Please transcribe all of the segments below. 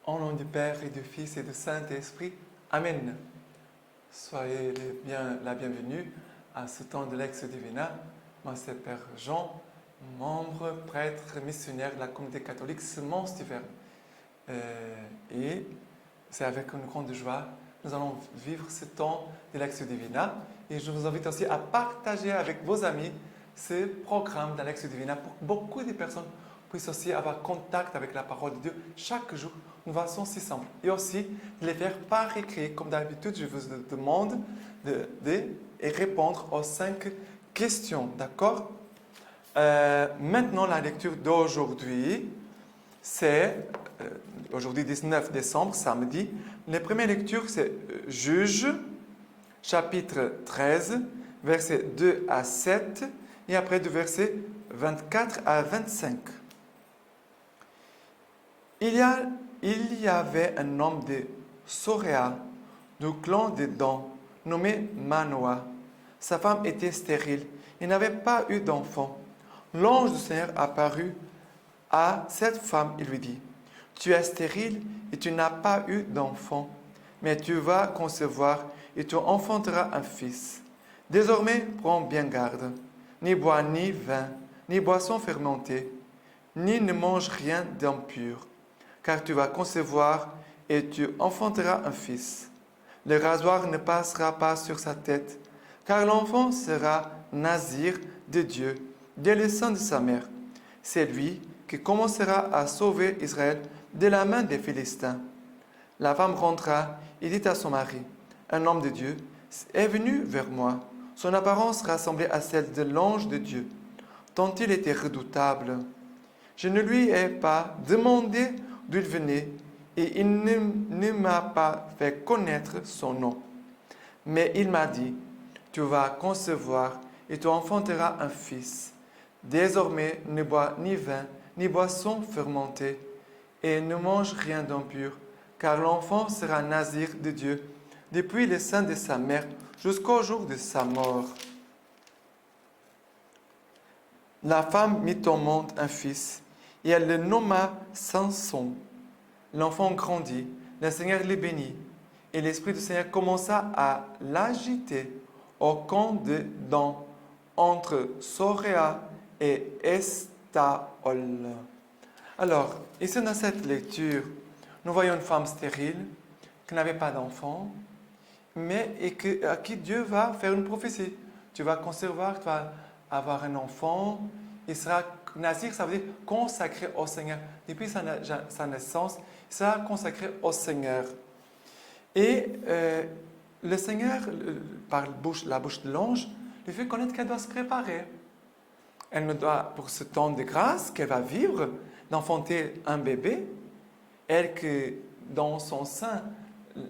Au nom du Père et du Fils et du Saint-Esprit. Amen. Soyez la bienvenue à ce temps de Lex Divina. Moi, c'est Père Jean, membre, prêtre, missionnaire de la communauté catholique Semence du Verbe. Et c'est avec une grande joie que nous allons vivre ce temps de Lex Divina. Et je vous invite aussi à partager avec vos amis ce programme d'Alex Divina pour que beaucoup de personnes puissent aussi avoir contact avec la parole de Dieu chaque jour d'une façon si simple. Et aussi de les faire par écrit. Comme d'habitude, je vous demande de répondre aux 5 questions. D'accord? Maintenant, la lecture d'aujourd'hui, c'est aujourd'hui 19 décembre, samedi. La première lecture, c'est Juges, chapitre 13, versets 2 à 7, et après du verset 24 à 25. Il y avait un homme de Soréa, du clan de Dan, nommé Manoah. Sa femme était stérile et n'avait pas eu d'enfant. L'ange du Seigneur apparut à cette femme et lui dit, « Tu es stérile et tu n'as pas eu d'enfant, mais tu vas concevoir et tu enfanteras un fils. Désormais, prends bien garde. Ni bois ni vin, ni boisson fermentée, ni ne mange rien d'impur, car tu vas concevoir et tu enfanteras un fils. Le rasoir ne passera pas sur sa tête, car l'enfant sera nazir de Dieu dès le sein de sa mère. C'est lui qui commencera à sauver Israël de la main des Philistins. » La femme rentra et dit à son mari, « Un homme de Dieu est venu vers moi. Son apparence ressemblait à celle de l'ange de Dieu, tant il était redoutable. Je ne lui ai pas demandé d'où il venait et il ne m'a pas fait connaître son nom. Mais il m'a dit, « Tu vas concevoir et tu enfanteras un fils. Désormais, ne bois ni vin, ni boisson fermentée, et ne mange rien d'impur, car l'enfant sera nazir de Dieu depuis le sein de sa mère jusqu'au jour de sa mort. » La femme mit au monde un fils, et elle le nomma Samson. L'enfant grandit, le Seigneur le bénit, et l'Esprit du Seigneur commença à l'agiter au camp de Dan, entre Soréa et Estaol. Alors, ici dans cette lecture, nous voyons une femme stérile qui n'avait pas d'enfant, mais à qui Dieu va faire une prophétie. Tu vas concevoir, tu vas avoir un enfant, il sera nazir, ça veut dire consacré au Seigneur. Depuis sa naissance, il sera consacré au Seigneur. Et le Seigneur, par la bouche de l'ange, lui fait connaître qu'elle doit se préparer. Elle ne doit, pour ce temps de grâce qu'elle va vivre, d'enfanter un bébé, elle que dans son sein,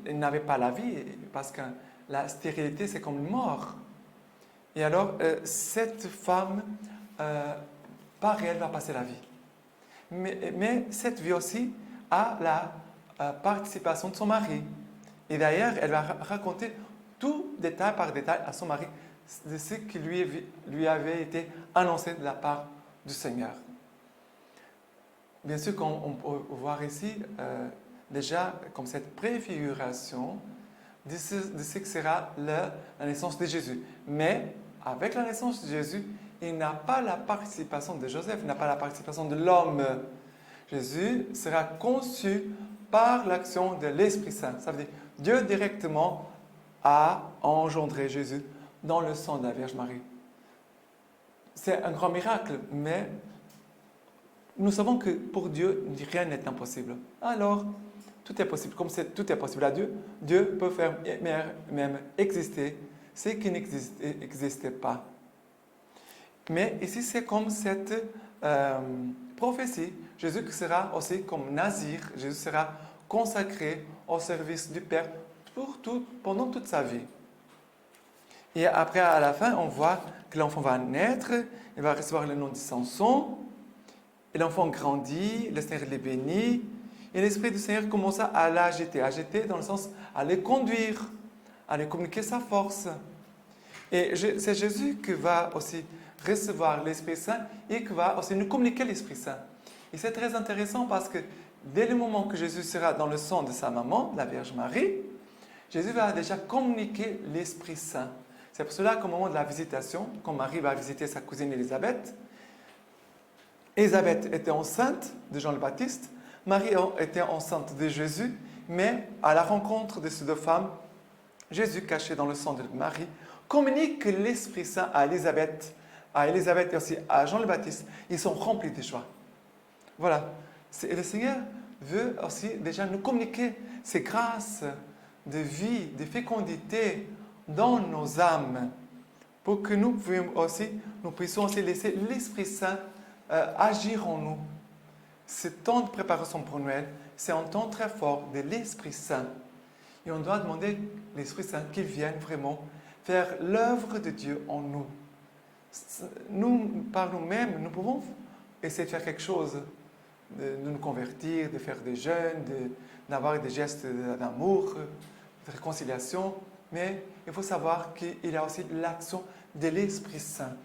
elle n'avait pas la vie, parce que la stérilité, c'est comme une mort. Et alors, cette femme, par elle, va passer la vie. Mais cette vie aussi a la participation de son mari. Et d'ailleurs, elle va raconter tout détail par détail à son mari de ce qui lui avait été annoncé de la part du Seigneur. Bien sûr, on peut voir ici déjà comme cette préfiguration de ce que sera la naissance de Jésus. Mais avec la naissance de Jésus, il n'a pas la participation de Joseph, il n'a pas la participation de l'homme. Jésus sera conçu par l'action de l'Esprit Saint. Ça veut dire Dieu directement a engendré Jésus dans le sang de la Vierge Marie. C'est un grand miracle, mais nous savons que pour Dieu, rien n'est impossible. Alors, tout est possible. Comme tout est possible à Dieu, Dieu peut faire même exister ce qui n'existait pas. Mais ici, c'est comme cette prophétie. Jésus sera aussi comme nazir. Jésus sera consacré au service du Père pendant toute sa vie. Et après, à la fin, on voit que l'enfant va naître, il va recevoir le nom de Samson, et l'enfant grandit, le Seigneur les bénit, et l'Esprit du Seigneur commence à l'agiter. Agiter dans le sens à les conduire, à les communiquer sa force. Et c'est Jésus qui va aussi recevoir l'Esprit Saint et qui va aussi nous communiquer l'Esprit Saint. Et c'est très intéressant parce que dès le moment que Jésus sera dans le sang de sa maman, la Vierge Marie, Jésus va déjà communiquer l'Esprit Saint. C'est pour cela qu'au moment de la visitation, quand Marie va visiter sa cousine Élisabeth, Élisabeth était enceinte de Jean le Baptiste, Marie était enceinte de Jésus, mais à la rencontre de ces deux femmes, Jésus, caché dans le sang de Marie, communique l'Esprit Saint à Élisabeth et aussi à Jean le Baptiste. Ils sont remplis de joie. Voilà. Le Seigneur veut aussi déjà nous communiquer ces grâces de vie, de fécondité dans nos âmes, pour que nous puissions aussi laisser l'Esprit Saint agir en nous. Ce temps de préparation pour Noël, c'est un temps très fort de l'Esprit Saint. Et on doit demander à l'Esprit Saint qu'il vienne vraiment faire l'œuvre de Dieu en nous. Nous, par nous-mêmes, nous pouvons essayer de faire quelque chose, de nous convertir, de faire des jeûnes, d'avoir des gestes d'amour, de réconciliation, mais il faut savoir qu'il y a aussi l'action de l'Esprit Saint.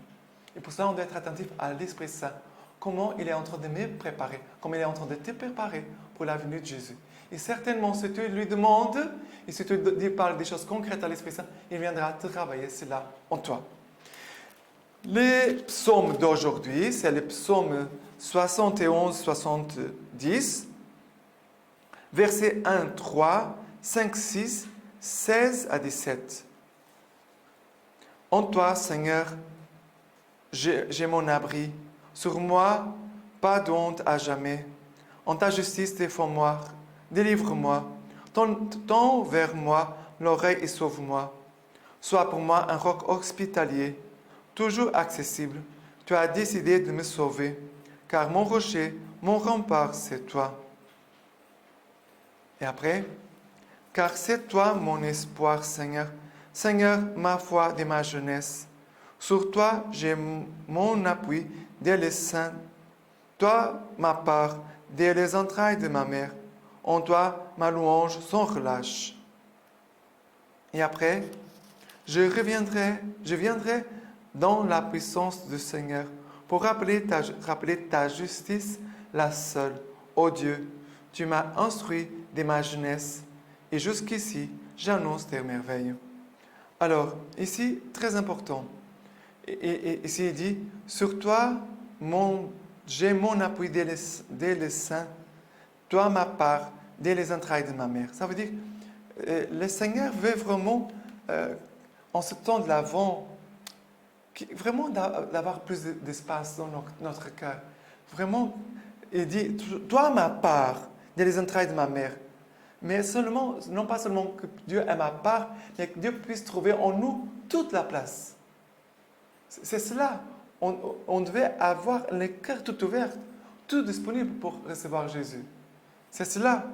Et pour cela, on doit être attentif à l'Esprit Saint. Comment il est en train de me préparer, comment il est en train de te préparer pour la venue de Jésus. Et certainement, si tu lui demandes, et si tu lui parles des choses concrètes à l'Esprit Saint, il viendra travailler cela en toi. Les psaumes d'aujourd'hui, c'est les psaumes 71-70, versets 1, 3, 5, 6, 16 à 17. En toi, Seigneur, j'ai mon abri. Sur moi, pas d'honte à jamais. En ta justice, défends-moi, délivre-moi. Tends vers moi l'oreille et sauve-moi. Sois pour moi un roc hospitalier, toujours accessible. Tu as décidé de me sauver, car mon rocher, mon rempart, c'est toi. Et après, car c'est toi mon espoir, Seigneur. Seigneur, ma foi de ma jeunesse. Sur toi, j'ai mon appui dès les seins. Toi, ma part, dès les entrailles de ma mère. En toi, ma louange sans relâche. Et après, je viendrai dans la puissance du Seigneur pour rappeler ta justice, la seule. Ô Dieu, tu m'as instruit dès ma jeunesse et jusqu'ici, j'annonce tes merveilles. Alors, ici, très important. Et ici, il dit, sur toi, j'ai mon appui dès les seins, toi ma part, dès les entrailles de ma mère. Ça veut dire, le Seigneur veut vraiment, en ce temps de l'Avent, vraiment d'avoir plus d'espace dans notre cœur. Vraiment, il dit, toi ma part, dès les entrailles de ma mère. Mais seulement, non pas seulement que Dieu est ma part, mais que Dieu puisse trouver en nous toute la place. C'est cela. On devait avoir les cœurs tout ouverts, tout disponible pour recevoir Jésus. C'est cela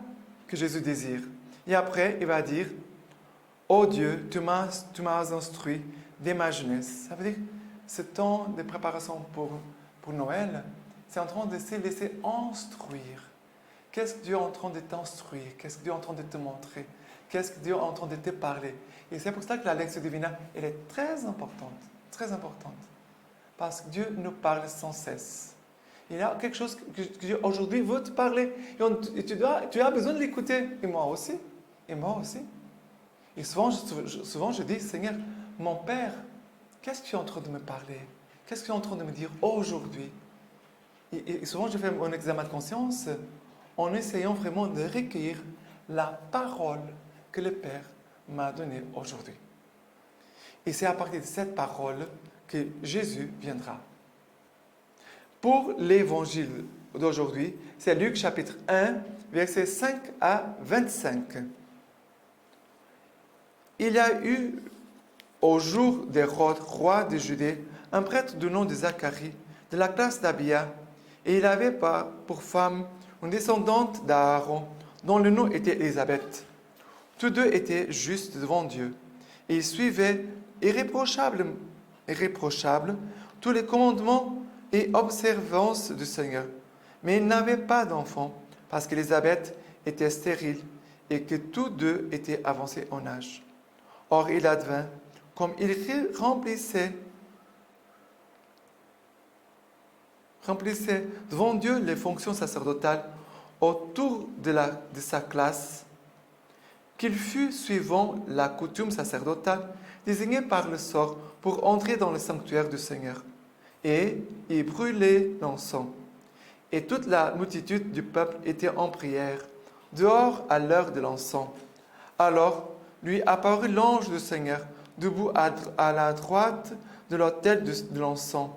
que Jésus désire. Et après, il va dire, ô Dieu, tu m'as instruit dès ma jeunesse. Ça veut dire, ce temps de préparation pour Noël, c'est en train de se laisser instruire. Qu'est-ce que Dieu est en train de t'instruire? Qu'est-ce que Dieu est en train de te montrer? Qu'est-ce que Dieu est en train de te parler? Et c'est pour ça que la lecture divina, elle est très importante. Très importante. Parce que Dieu nous parle sans cesse. Il y a quelque chose que Dieu aujourd'hui veut te parler. Et tu as besoin de l'écouter. Et moi aussi. Et moi aussi. Et souvent, je dis, Seigneur, mon Père, qu'est-ce que tu es en train de me parler? Qu'est-ce que tu es en train de me dire aujourd'hui? Et souvent, je fais mon examen de conscience en essayant vraiment de recueillir la parole que le Père m'a donnée aujourd'hui. Et c'est à partir de cette parole que Jésus viendra. Pour l'évangile d'aujourd'hui, c'est Luc chapitre 1, versets 5 à 25. Il y a eu, au jour d'Hérode, roi de Judée, un prêtre du nom de Zacharie, de la classe d'Abia, et il avait pour femme une descendante d'Aaron, dont le nom était Élisabeth. Tous deux étaient justes devant Dieu, et ils suivaient irréprochables tous les commandements et observances du Seigneur. Mais ils n'avaient pas d'enfants, parce qu'Élisabeth était stérile et que tous deux étaient avancés en âge. Or, il advint, comme ils remplissaient devant Dieu les fonctions sacerdotales, autour de sa classe, qu'il fût suivant la coutume sacerdotale désignée par le sort pour entrer dans le sanctuaire du Seigneur et y brûler l'encens. Et toute la multitude du peuple était en prière, dehors à l'heure de l'encens. Alors lui apparut l'ange du Seigneur, debout à la droite de l'autel de l'encens.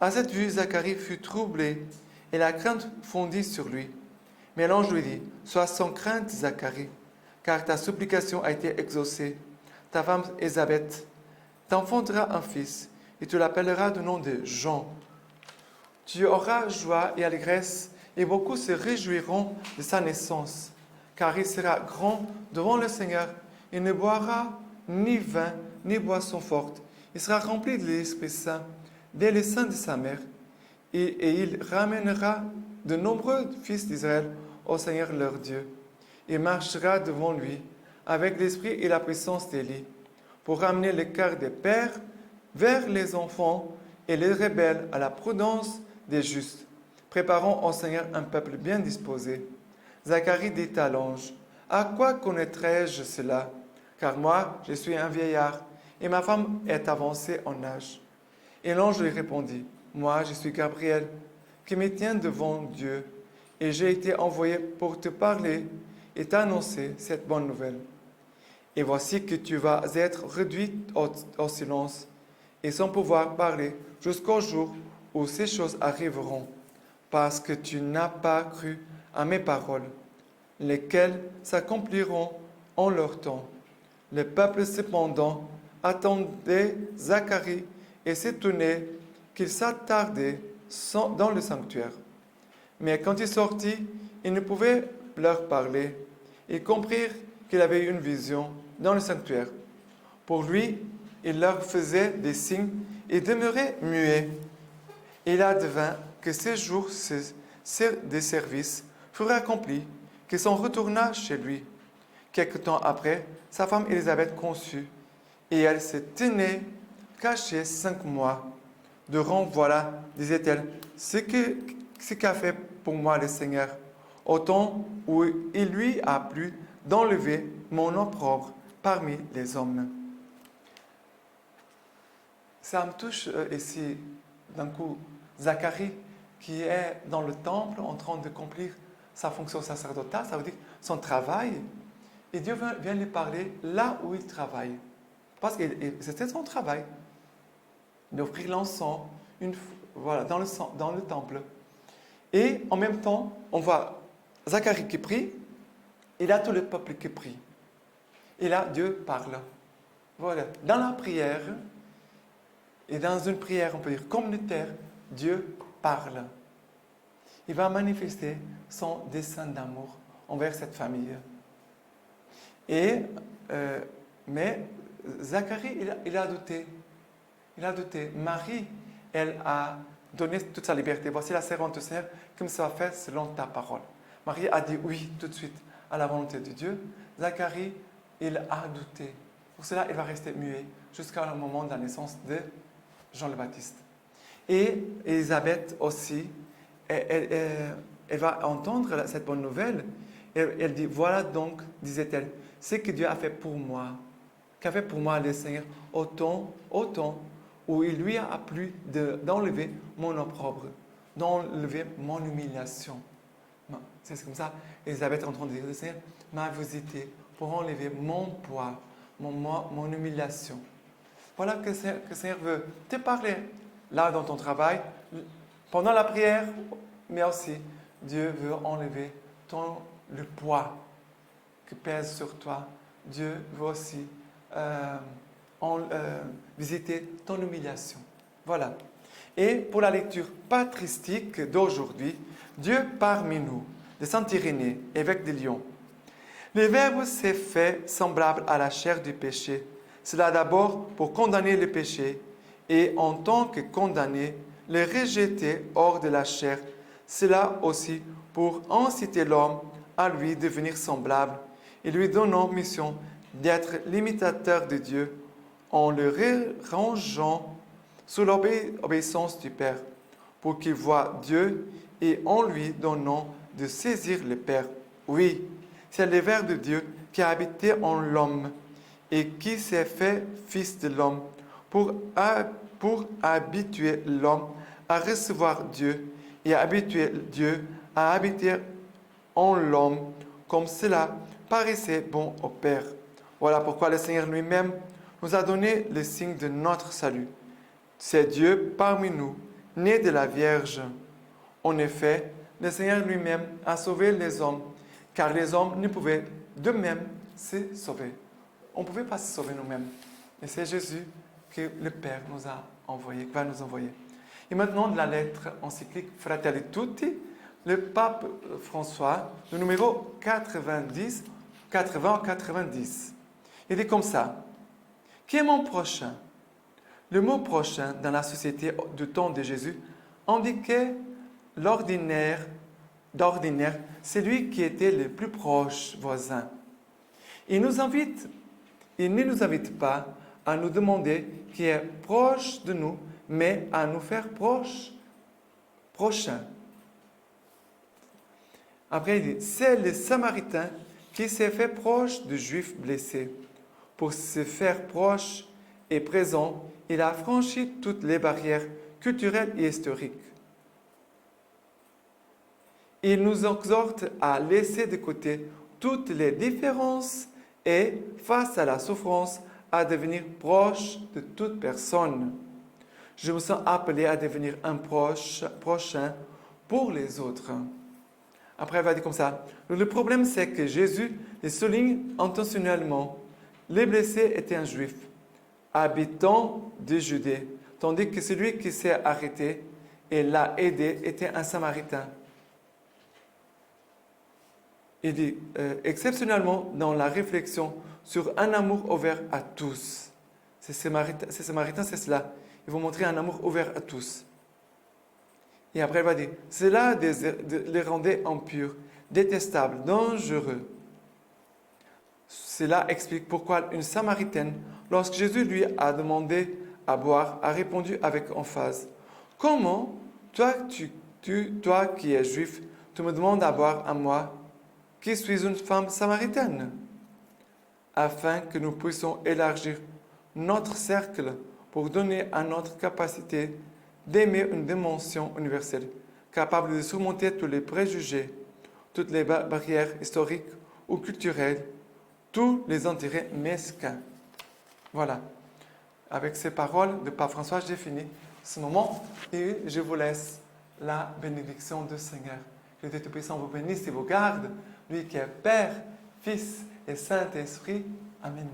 À cette vue, Zacharie fut troublé, et la crainte fondit sur lui. Mais l'ange lui dit, « Sois sans crainte, Zacharie, car ta supplication a été exaucée. Ta femme Élisabeth t'enfantera un fils, et tu l'appelleras du nom de Jean. Tu auras joie et allégresse, et beaucoup se réjouiront de sa naissance, car il sera grand devant le Seigneur. Il ne boira ni vin, ni boisson forte. Il sera rempli de l'Esprit Saint, dès le sein de sa mère, et il ramènera de nombreux fils d'Israël au Seigneur leur Dieu. Il marchera devant lui avec l'esprit et la puissance d'Élie, pour ramener le cœur des pères vers les enfants et les rebelles à la prudence des justes, préparant au Seigneur un peuple bien disposé. Zacharie dit à l'ange, « À quoi connaîtrai-je cela? Car moi, je suis un vieillard, et ma femme est avancée en âge. » Et l'ange lui répondit, « Moi, je suis Gabriel, qui me tiens devant Dieu, et j'ai été envoyé pour te parler et t'annoncer cette bonne nouvelle. Et voici que tu vas être réduit au silence, et sans pouvoir parler jusqu'au jour où ces choses arriveront, parce que tu n'as pas cru à mes paroles, lesquelles s'accompliront en leur temps. » Le peuple cependant attendait Zacharie et s'étonnait qu'il s'attardait dans le sanctuaire. Mais quand il sortit, il ne pouvait leur parler. Ils comprirent qu'il avait une vision dans le sanctuaire. Pour lui, il leur faisait des signes et demeurait muet. Il advint que ces jours de service furent accomplis, qu'il s'en retourna chez lui. Quelque temps après, sa femme Élisabeth conçut, et elle se tenait cachée 5 mois. Durant, voilà, disait-elle, ce qu'a fait pour moi le Seigneur, au temps où il lui a plu d'enlever mon opprobre parmi les hommes. Ça me touche ici, d'un coup, Zacharie, qui est dans le temple en train d'accomplir sa fonction sacerdotale, ça veut dire son travail, et Dieu vient lui parler là où il travaille. Parce que c'était son travail, d'offrir l'encens voilà, dans le temple. Et en même temps, on voit Zacharie qui prie, et là tout le peuple qui prie. Et là, Dieu parle. Voilà. Dans la prière, et dans une prière, on peut dire communautaire, Dieu parle. Il va manifester son dessein d'amour envers cette famille. Mais Zacharie, il a douté. Il a douté. Marie, elle a donné toute sa liberté. Voici la servante du Seigneur, comme ça va faire selon ta parole. Marie a dit oui tout de suite à la volonté de Dieu. Zacharie, il a douté. Pour cela, il va rester muet jusqu'au moment de la naissance de Jean le Baptiste. Et Élisabeth aussi, elle va entendre cette bonne nouvelle. Elle dit, voilà donc, disait-elle, ce que Dieu a fait pour moi, qu'a fait pour moi le Seigneur, au temps où il lui a plu d'enlever mon opprobre, d'enlever mon humiliation. C'est comme ça, Élisabeth est en train de dire, le Seigneur m'a visité pour enlever mon poids, mon humiliation. Voilà que le Seigneur veut te parler là dans ton travail, pendant la prière, mais aussi Dieu veut enlever le poids qui pèse sur toi. Dieu veut aussi visiter ton humiliation. Voilà. Et pour la lecture patristique d'aujourd'hui, Dieu parmi nous, de Saint Irénée, évêque de Lyon. Le Verbe s'est fait semblable à la chair du péché. Cela d'abord pour condamner le péché et en tant que condamné, le rejeter hors de la chair. Cela aussi pour inciter l'homme à lui devenir semblable et lui donnant mission d'être l'imitateur de Dieu en le rangeant sous l'obéissance du Père pour qu'il voie Dieu et en lui donnant de saisir le Père. Oui, c'est le Verbe de Dieu qui a habité en l'homme et qui s'est fait Fils de l'homme pour habituer l'homme à recevoir Dieu et habituer Dieu à habiter en l'homme comme cela paraissait bon au Père. Voilà pourquoi le Seigneur lui-même nous a donné le signe de notre salut. C'est Dieu parmi nous, né de la Vierge. En effet, le Seigneur lui-même a sauvé les hommes, car les hommes ne pouvaient d'eux-mêmes se sauver. On ne pouvait pas se sauver nous-mêmes. Et c'est Jésus que le Père nous a envoyé, va nous envoyer. Et maintenant, de la lettre encyclique Fratelli Tutti, le pape François, le numéro 80-90. Il dit comme ça: qui est mon prochain? Le mot prochain dans la société du temps de Jésus indiquait d'ordinaire, celui qui était le plus proche voisin. Il ne nous invite pas à nous demander qui est proche de nous, mais à nous faire prochains. Après, il dit, c'est le Samaritain qui s'est fait proche du Juif blessé. Pour se faire proche et présent, il a franchi toutes les barrières culturelles et historiques. Il nous exhorte à laisser de côté toutes les différences et, face à la souffrance, à devenir proche de toute personne. Je me sens appelé à devenir un prochain pour les autres. Après, elle va dire comme ça. Le problème, c'est que Jésus les souligne intentionnellement. Les blessés étaient un juif, habitant de Judée, tandis que celui qui s'est arrêté et l'a aidé était un Samaritain. Il dit, exceptionnellement, dans la réflexion sur un amour ouvert à tous. Ces Samaritains, c'est cela. Ils vont montrer un amour ouvert à tous. Et après, il va dire, cela les rendait impurs, détestables, dangereux. Cela explique pourquoi une Samaritaine, lorsque Jésus lui a demandé à boire, a répondu avec emphase, comment, toi qui es juif, tu me demandes à boire à moi, qui suis une femme samaritaine, afin que nous puissions élargir notre cercle pour donner à notre capacité d'aimer une dimension universelle, capable de surmonter tous les préjugés, toutes les barrières historiques ou culturelles, tous les intérêts mesquins. Voilà. Avec ces paroles de Pape François, j'ai fini ce moment et je vous laisse la bénédiction du Seigneur. Que Dieu Tout-Puissant vous bénisse et vous garde, lui qui est Père, Fils et Saint-Esprit. Amen.